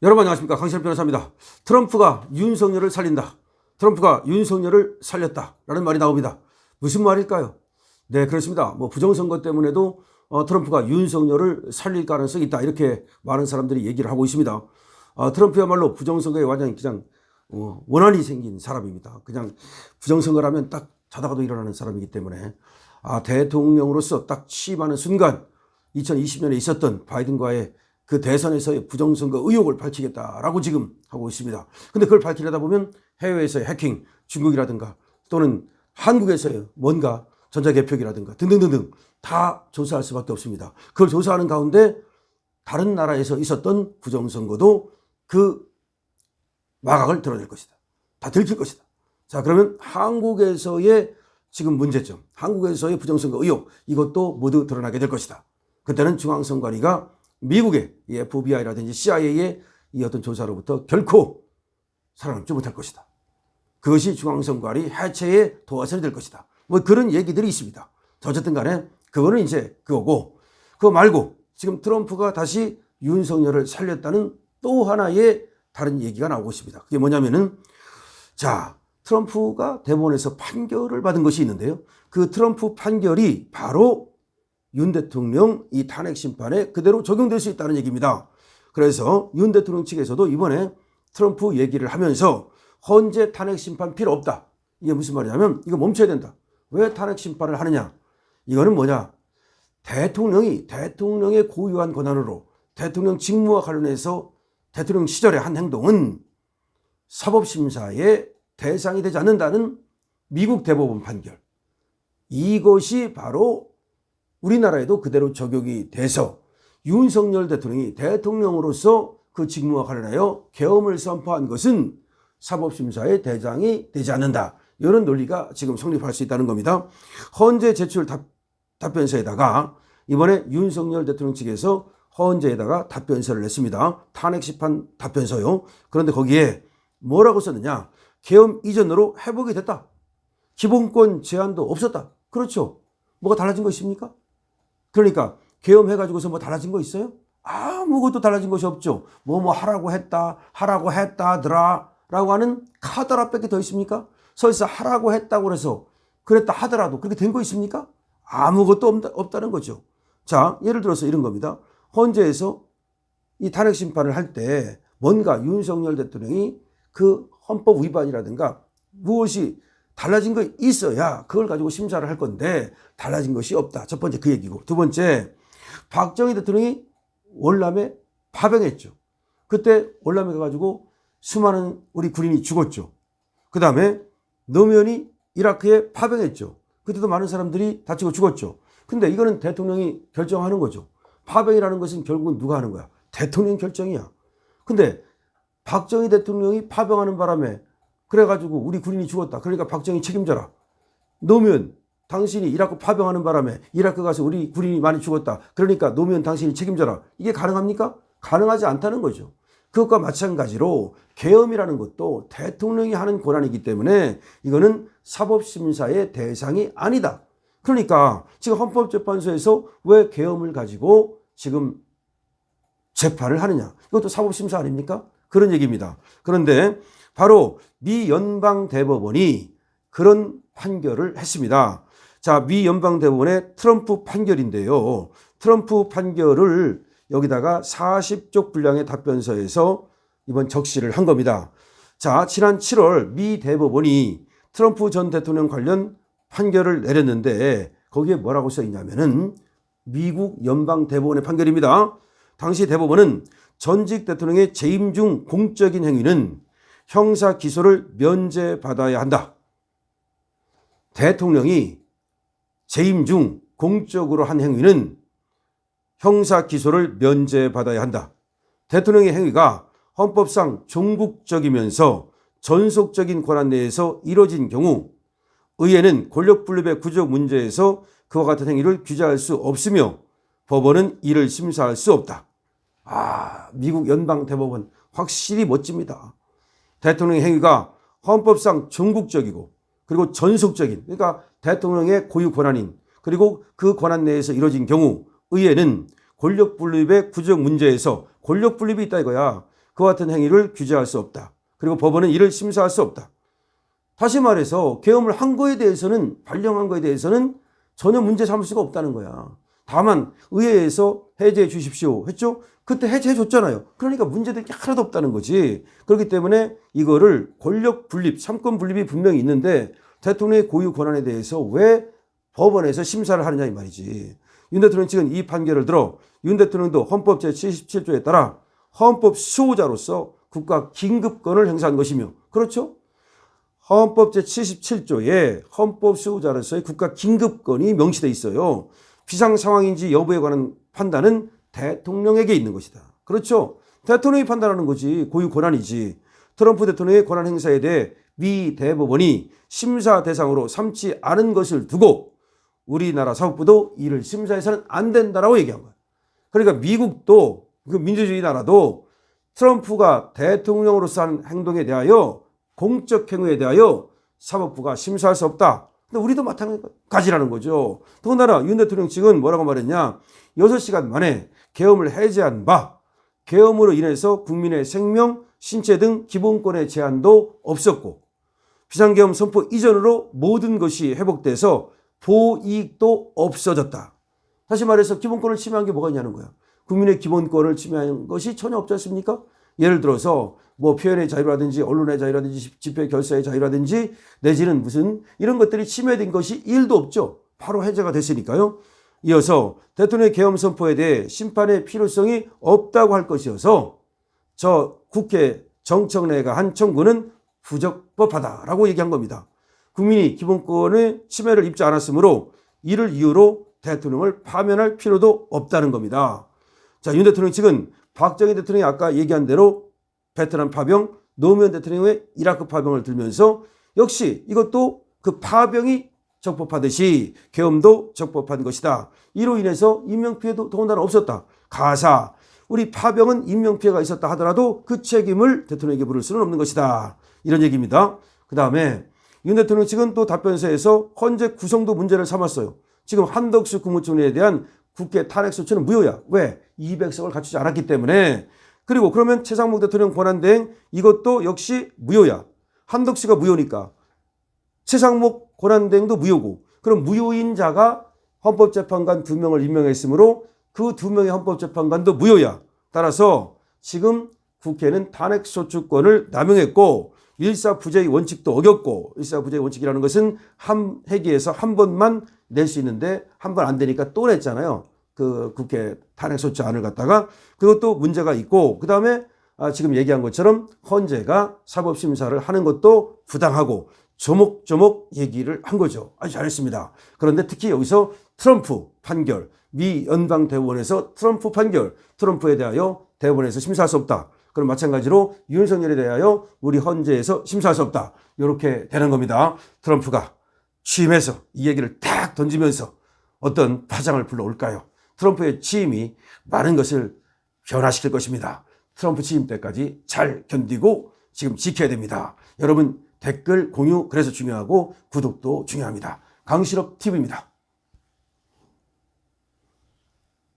여러분 안녕하십니까, 강신업 변호사입니다. 트럼프가 윤석열을 살린다, 트럼프가 윤석열을 살렸다 라는 말이 나옵니다. 무슨 말일까요? 네, 그렇습니다. 부정선거 때문에도 트럼프가 윤석열을 살릴 가능성이 있다, 이렇게 많은 사람들이 얘기를 하고 있습니다. 트럼프야말로 부정선거에 완전히 그냥 원한이 생긴 사람입니다. 그냥 부정선거라면 딱 자다가도 일어나는 사람이기 때문에 대통령으로서 딱 취임하는 순간 2020년에 있었던 바이든과의 그 대선에서의 부정선거 의혹을 밝히겠다라고 지금 하고 있습니다. 근데 그걸 밝히려다 보면 해외에서의 해킹, 중국이라든가 또는 한국에서의 뭔가 전자개표기라든가 등등등등 다 조사할 수밖에 없습니다. 그걸 조사하는 가운데 다른 나라에서 있었던 부정선거도 그 마각을 드러낼 것이다. 다 들킬 것이다. 자, 그러면 한국에서의 지금 문제점, 한국에서의 부정선거 의혹, 이것도 모두 드러나게 될 것이다. 그때는 중앙선관위가 미국의 FBI라든지 CIA의 이 어떤 조사로부터 결코 살아남지 못할 것이다. 그것이 중앙선관위 해체의 도화선이 될 것이다. 그런 얘기들이 있습니다. 어쨌든 간에 그거는 이제 그거고, 그거 말고 지금 트럼프가 다시 윤석열을 살렸다는 또 하나의 다른 얘기가 나오고 있습니다. 그게 뭐냐면은, 자, 트럼프가 대법원에서 판결을 받은 것이 있는데요. 그 트럼프 판결이 바로 윤 대통령 이 탄핵 심판에 그대로 적용될 수 있다는 얘기입니다. 그래서 윤 대통령 측에서도 이번에 트럼프 얘기를 하면서 헌재 탄핵 심판 필요 없다. 이게 무슨 말이냐면 이거 멈춰야 된다. 왜 탄핵 심판을 하느냐? 이거는 뭐냐? 대통령의 고유한 권한으로 대통령 직무와 관련해서 대통령 시절의 한 행동은 사법심사의 대상이 되지 않는다는 미국 대법원 판결. 이것이 바로 우리나라에도 그대로 적용이 돼서 윤석열 대통령이 대통령으로서 그 직무와 관련하여 계엄을 선포한 것은 사법심사의 대상이 되지 않는다. 이런 논리가 지금 성립할 수 있다는 겁니다. 헌재 제출 답변서에다가 이번에 윤석열 대통령 측에서 헌재에다가 답변서를 냈습니다. 탄핵 심판 답변서요. 그런데 거기에 뭐라고 썼느냐? 계엄 이전으로 회복이 됐다. 기본권 제한도 없었다. 그렇죠. 뭐가 달라진 거 있습니까? 그러니까 계엄해가지고서 뭐 달라진 거 있어요? 아무것도 달라진 것이 없죠. 하라고 했다더라 라고 하는 카더라 밖에 더 있습니까? 설사 하라고 했다고 해서 그랬다 하더라도 그렇게 된 거 있습니까? 아무것도 없다는 거죠. 자, 예를 들어서 이런 겁니다. 헌재에서 이 탄핵 심판을 할 때 뭔가 윤석열 대통령이 그 헌법 위반이라든가 무엇이 달라진 거 있어야 그걸 가지고 심사를 할 건데 달라진 것이 없다. 첫 번째 그 얘기고, 두 번째 박정희 대통령이 월남에 파병했죠. 그때 월남에 가가지고 수많은 우리 군인이 죽었죠. 그 다음에 노무현이 이라크에 파병했죠. 그때도 많은 사람들이 다치고 죽었죠. 근데 이거는 대통령이 결정하는 거죠. 파병이라는 것은 결국은 누가 하는 거야? 대통령 결정이야. 근데 박정희 대통령이 파병하는 바람에 그래가지고 우리 군인이 죽었다. 그러니까 박정희 책임져라. 노무현 당신이 이라크 파병하는 바람에 이라크 가서 우리 군인이 많이 죽었다. 그러니까 노무현 당신이 책임져라. 이게 가능합니까? 가능하지 않다는 거죠. 그것과 마찬가지로 계엄이라는 것도 대통령이 하는 권한이기 때문에 이거는 사법심사의 대상이 아니다. 그러니까 지금 헌법재판소에서 왜 계엄을 가지고 지금 재판을 하느냐? 이것도 사법심사 아닙니까? 그런 얘기입니다. 그런데 바로 미 연방대법원이 그런 판결을 했습니다. 자, 미 연방대법원의 트럼프 판결인데요. 트럼프 판결을 여기다가 40쪽 분량의 답변서에서 이번 적시를 한 겁니다. 자, 지난 7월 미 대법원이 트럼프 전 대통령 관련 판결을 내렸는데 거기에 뭐라고 써 있냐면은 미국 연방대법원의 판결입니다. 당시 대법원은 전직 대통령의 재임 중 공적인 행위는 형사 기소를 면제받아야 한다. 대통령이 재임 중 공적으로 한 행위는 형사 기소를 면제받아야 한다. 대통령의 행위가 헌법상 종국적이면서 전속적인 권한 내에서 이뤄진 경우 의회는 권력 분립의 구조 문제에서 그와 같은 행위를 규제할 수 없으며 법원은 이를 심사할 수 없다. 미국 연방대법원 확실히 멋집니다. 대통령의 행위가 헌법상 종국적이고 그리고 전속적인, 그러니까 대통령의 고유 권한인, 그리고 그 권한 내에서 이루어진 경우 의회는 권력 분립의 구조 문제에서, 권력 분립이 있다 이거야. 그와 같은 행위를 규제할 수 없다. 그리고 법원은 이를 심사할 수 없다. 다시 말해서 계엄을 한 거에 대해서는, 발령한 거에 대해서는 전혀 문제 삼을 수가 없다는 거야. 다만 의회에서 해제해 주십시오 했죠? 그때 해제해 줬잖아요. 그러니까 문제될 게 하나도 없다는 거지. 그렇기 때문에 이거를 권력 분립, 삼권 분립이 분명히 있는데 대통령의 고유 권한에 대해서 왜 법원에서 심사를 하느냐 이 말이지. 윤 대통령 측은 이 판결을 들어 윤 대통령도 헌법 제77조에 따라 헌법 수호자로서 국가 긴급권을 행사한 것이며, 그렇죠? 헌법 제77조에 헌법 수호자로서의 국가 긴급권이 명시되어 있어요. 비상 상황인지 여부에 관한 판단은 대통령에게 있는 것이다. 그렇죠? 대통령이 판단하는 거지. 고유 권한이지. 트럼프 대통령의 권한 행사에 대해 미 대법원이 심사 대상으로 삼지 않은 것을 두고 우리나라 사법부도 이를 심사해서는 안 된다라고 얘기한 거야. 그러니까 미국도, 그 민주주의 나라도 트럼프가 대통령으로서 한 행동에 대하여, 공적 행위에 대하여 사법부가 심사할 수 없다. 근데 우리도 마찬가지라는 거죠. 더군다나 윤 대통령 측은 뭐라고 말했냐. 6시간 만에 계엄을 해제한 바, 계엄으로 인해서 국민의 생명, 신체 등 기본권의 제한도 없었고 비상계엄 선포 이전으로 모든 것이 회복돼서 보호이익도 없어졌다. 다시 말해서 기본권을 침해한 게 뭐가 있냐는 거야. 국민의 기본권을 침해한 것이 전혀 없지 않습니까? 예를 들어서 뭐 표현의 자유라든지 언론의 자유라든지 집회 결사의 자유라든지 내지는 무슨 이런 것들이 침해된 것이 1도 없죠. 바로 해제가 됐으니까요. 이어서 대통령의 계엄 선포에 대해 심판의 필요성이 없다고 할 것이어서 저 국회 정청래가 한 청구는 부적법하다라고 얘기한 겁니다. 국민이 기본권의 침해를 입지 않았으므로 이를 이유로 대통령을 파면할 필요도 없다는 겁니다. 자, 윤 대통령 측은 박정희 대통령이 아까 얘기한 대로 베트남 파병, 노무현 대통령의 이라크 파병을 들면서 역시 이것도 그 파병이 적법하듯이 계엄도 적법한 것이다. 이로 인해서 인명피해도 더군다나 없었다. 가사, 우리 파병은 인명피해가 있었다 하더라도 그 책임을 대통령에게 물을 수는 없는 것이다. 이런 얘기입니다. 그 다음에 윤 대통령 측은 또 답변서에서 헌재 구성도 문제를 삼았어요. 지금 한덕수 국무총리에 대한 국회 탄핵소추는 무효야. 왜? 200석을 갖추지 않았기 때문에. 그리고 그러면 최상목 대통령 권한대행 이것도 역시 무효야. 한덕수가 무효니까 최상목 권한대행도 무효고, 그럼 무효인 자가 헌법재판관 2명을 임명했으므로 그 2명의 헌법재판관도 무효야. 따라서 지금 국회는 탄핵소추권을 남용했고 일사부재의 원칙도 어겼고, 일사부재의 원칙이라는 것은 한 회기에서 한 번만 낼 수 있는데 한 번 안 되니까 또 냈잖아요. 그 국회 탄핵소추안을 갖다가. 그것도 문제가 있고, 그 다음에 지금 얘기한 것처럼 헌재가 사법심사를 하는 것도 부당하고 조목조목 얘기를 한 거죠. 아주 잘했습니다. 그런데 특히 여기서 트럼프 판결, 미 연방대법원에서 트럼프 판결, 트럼프에 대하여 대법원에서 심사할 수 없다. 그럼 마찬가지로 윤석열에 대하여 우리 헌재에서 심사할 수 없다. 이렇게 되는 겁니다. 트럼프가 취임해서 이 얘기를 딱 던지면서 어떤 파장을 불러올까요? 트럼프의 취임이 많은 것을 변화시킬 것입니다. 트럼프 취임 때까지 잘 견디고 지금 지켜야 됩니다. 여러분 댓글 공유 그래서 중요하고 구독도 중요합니다. 강실업 TV입니다.